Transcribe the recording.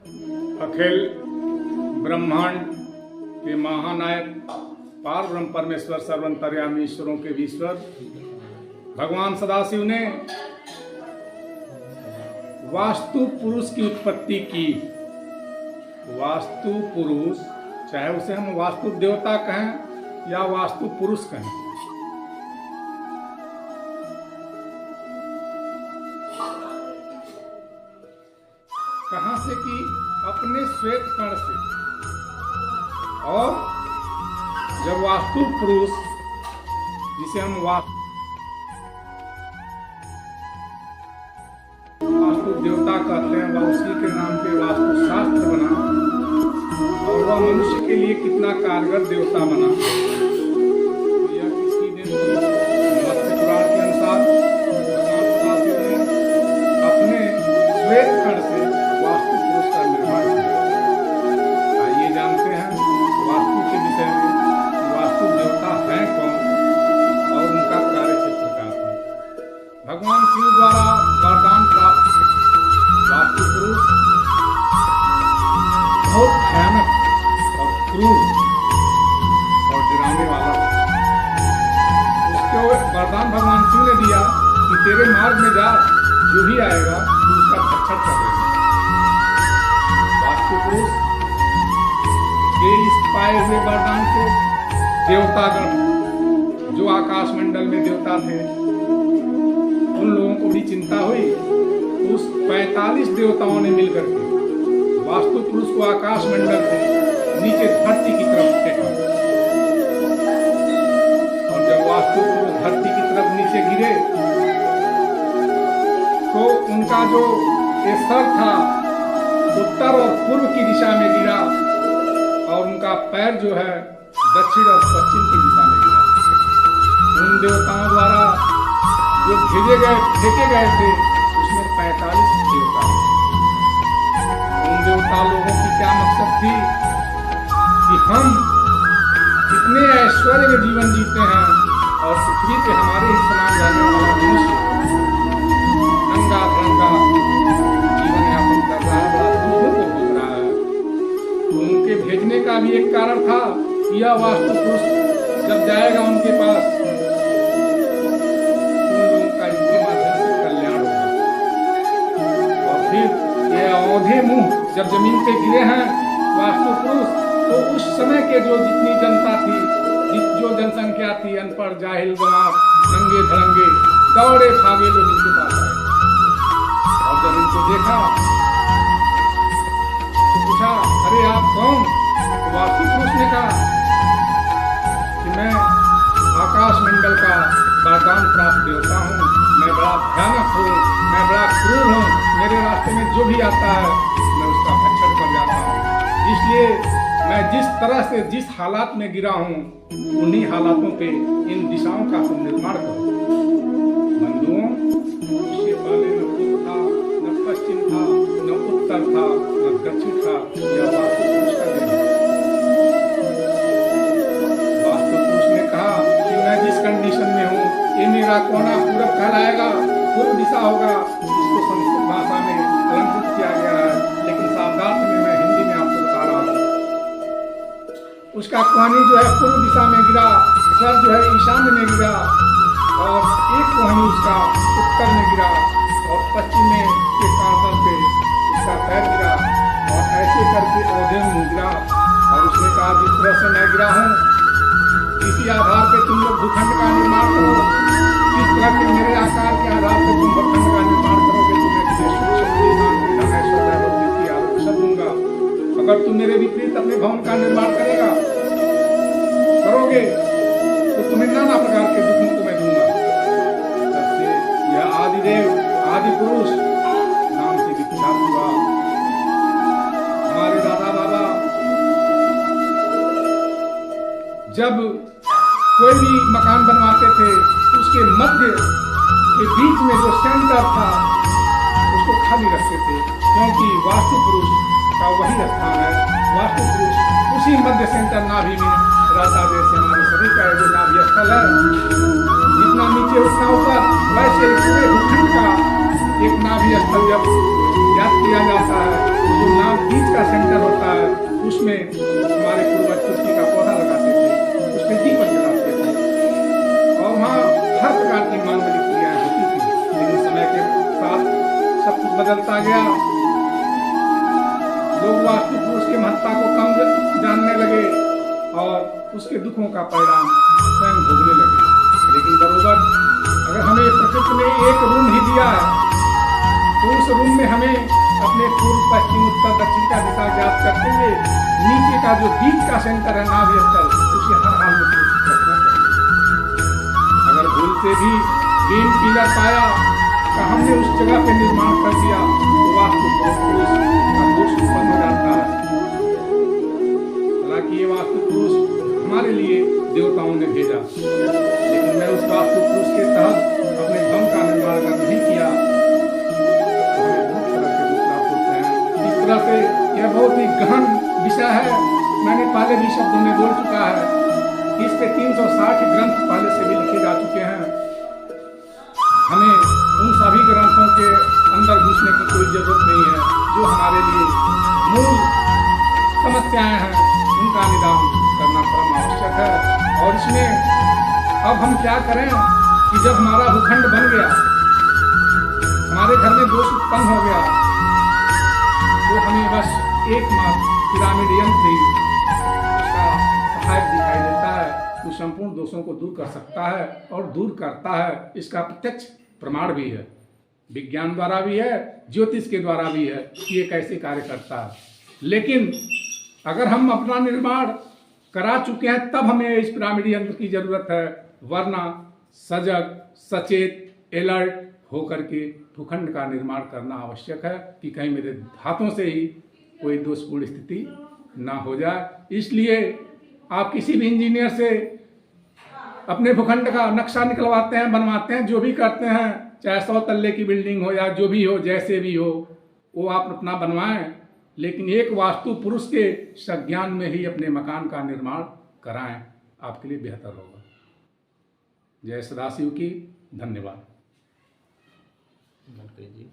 अखिल ब्रह्मांड के महानायक पार ब्रह्म परमेश्वर सर्वंतर्यामी ईश्वरों के ईश्वर भगवान सदाशिव ने वास्तु पुरुष की उत्पत्ति की। वास्तु पुरुष, चाहे उसे हम वास्तु देवता कहें या वास्तु पुरुष कहें, कहां से कि अपने श्वेत कण से। और जब वास्तु पुरुष, जिसे हम वास्तु देवता कहते हैं, वह उसी के नाम पे वास्तु शास्त्र बना और वह मनुष्य के लिए कितना कारगर देवता बना। यह किसी ने मत्स्य पुराण के अनुसार अपने श्वेत कण से वास्तु पुरुष का निर्माण किया। आइए जानते हैं वास्तु के विषय में, वास्तु देवता हैं कौन और उनका कार्य क्षेत्र क्या था। भगवान शिव द्वारा वरदान प्राप्त वास्तु पुरुष बहुत भयानक और क्रूर और डराने वाला था। उसको वरदान भगवान शिव ने दिया कि तेरे मार्ग में जा, जो भी आएगा तू उसका रक्षण कर देगा। वास्तु पुरुष के इस पाए हुए वरदान से देवतागण, जो आकाश मंडल में देवता थे, उन लोगों को भी चिंता हुई। उस 45 देवताओं ने मिलकर के वास्तु पुरुष को आकाश मंडल से नीचे धरती की तरफ फेंका। और जब वास्तु पुरुष धरती की तरफ नीचे गिरे तो उनका जो सर था उत्तर और पूर्व की दिशा में गिरा और उनका पैर जो है दक्षिण और पश्चिम की दिशा में गिरा। उन देवताओं द्वारा जो भेजे गए, फेंके गए थे, उसमें 45 देवता। उन देवता लोगों की क्या मकसद थी कि हम इतने ऐश्वर्य में जीवन जीते हैं और पृथ्वी पे हमारे ही समान रहने वाला मनुष्य नंगा धरंगा जीवन यापन कर रहा है, बड़ा दुखों को भोग रहा है। तो उनके भेजने का भी एक कारण था कि यह वास्तु पुरुष जब जाएगा उनके पास, औंधे मुंह जब जमीन पे गिरे हैं वास्तु पुरुष, तो उस समय के जो जितनी जनता थी, जो जनसंख्या थी, अनपढ़ जाहिल गंवार नंगे धड़ंगे दौड़े भागे लोग इनके पास आए। और जब इनको देखा तो पूछा, अरे आप कौन? तो वास्तु पुरुष ने कहा कि मैं आकाश मंडल का वरदान प्राप्त देवता हूँ, मैं बड़ा भयानक हूँ, मैं बड़ा क्रूर हूँ, मेरे रास्ते में जो भी आता है मैं उसका भक्षण कर जाता हूँ। इसलिए मैं जिस तरह से जिस हालात में गिरा हूँ, उन्हीं हालातों पे इन दिशाओं का निर्माण करो। बंधुओं, उससे पहले न पूर्व था, न पश्चिम था, न उत्तर था, न दक्षिण था। यह वास्तु पुरुष का देन है। वास्तु पुरुष ने कहा कि मैं जिस कंडीशन में हूँ, ये मेरा कोना पूरब कहलाएगा, पूर्व दिशा होगा। इसको संस्कृत भाषा में अलंकृत किया गया है, लेकिन शब्दार्थ में मैं हिंदी में आपको बता रहा हूँ। उसका कोहनी जो है पूर्व दिशा में गिरा, सर जो है ईशान्य में गिरा, और एक कोहनी उसका उत्तर में गिरा, और पश्चिम में के कांधों पे उसका पैर गिरा, और ऐसे करके औंधे मुंह गिरा। और उसने कहा, जिस तरह से मैं गिरा हूँ, इसी आधार पे तुम लोग भूखंड का निर्माण करो। इस तरह के मेरे आकार के आधार पर तुम भूखंड का निर्माण करोगे, तुम्हें सब दूंगा। अगर तुम मेरे विपरीत अपने भवन का निर्माण करोगे तो तुम्हें नाना प्रकार के दुखों को मैं दूंगा। सबसे यह आदिदेव, आदि पुरुष नाम से विख्यात हुआ। हमारे दादा बाबा जब कोई भी मकान बनवाते थे, उसके मध्य के बीच में जो सेंटर था उसको खाली रखते थे, क्योंकि वास्तु पुरुष का वही स्थान है। वास्तु पुरुष उसी मध्य सेंटर नाभि में रहता, जैसे हमारे शरीर का जो नाभि स्थल है, जितना नीचे उतना ऊपर, वैसे पूरे भूखंड का एक नाभि स्थल जब याद किया जाता है, तो जो नाभि का सेंटर होता है उसमें हमारे पूर्वज तुलसी का पौधा लगाते थे, उसमें दीपक जलाते थे और वहाँ हर प्रकार की मांगलिक क्रियाएं होती थी। लेकिन समय के साथ सब कुछ बदलता गया, लोग वास्तु पुरुष की महत्ता को कम जानने लगे और उसके दुखों का परिणाम स्वयं भोगने लगे। लेकिन बरोबर अगर हमें प्रकृति ने एक रूम ही दिया है तो उस रूम में हमें अपने पूर्व पश्चिम उत्तर दक्षिण का दिशा ज्ञात करते हुए नीचे का जो बीच का सेंटर है नाभि स्थल उसे हर हाल में सुरक्षित रखना चाहिए। अगर भूल से भी बीम पिलर पाया का हमने उस जगह पे निर्माण कर दिया तो वास्तु पुरुष का दोष उत्पन्न हो जाता है। हालांकि ये वास्तु पुरुष हमारे लिए देवताओं ने भेजा, लेकिन मैं उस वास्तु पुरुष के तहत अपने धर्म का निर्माण अगर नहीं किया तो हमें बहुत तरह के दुख प्राप्त होते हैं। इस तरह से यह बहुत ही गहन विषय है, मैंने पहले भी शब्दों में बोल चुका है। इस पे 360 ग्रंथ पहले से भी लिखे जा चुके हैं। हमें उन सभी ग्रंथों के अंदर घुसने की कोई जरूरत नहीं है। जो हमारे लिए मूल समस्याएं हैं उनका निदान करना परम आवश्यक है। और इसमें अब हम क्या करें कि जब हमारा भूखंड बन गया, हमारे घर में दोष उत्पन्न हो गया, तो हमें बस एकमात्र पिरामिड यंत्र ही उसका सहायक दिखाई देता है। वो संपूर्ण दोषों को दूर कर सकता है और दूर करता है। इसका प्रत्यक्ष प्रमाण भी है, विज्ञान द्वारा भी है, ज्योतिष के द्वारा भी है कि ये कैसे कार्य करता है। लेकिन अगर हम अपना निर्माण करा चुके हैं तब हमें इस पिरामिड यंत्र की जरूरत है, वरना सजग सचेत अलर्ट होकर के भूखंड का निर्माण करना आवश्यक है कि कहीं मेरे हाथों से ही कोई दोषपूर्ण स्थिति ना हो जाए। इसलिए आप किसी भी इंजीनियर से अपने भूखंड का नक्शा निकलवाते हैं, बनवाते हैं, जो भी करते हैं, चाहे 100 तल्ले की बिल्डिंग हो या जो भी हो, जैसे भी हो, वो आप अपना बनवाएं, लेकिन एक वास्तु पुरुष के संज्ञान में ही अपने मकान का निर्माण कराएं, आपके लिए बेहतर होगा। जय सदाशिव की। धन्यवाद। जी।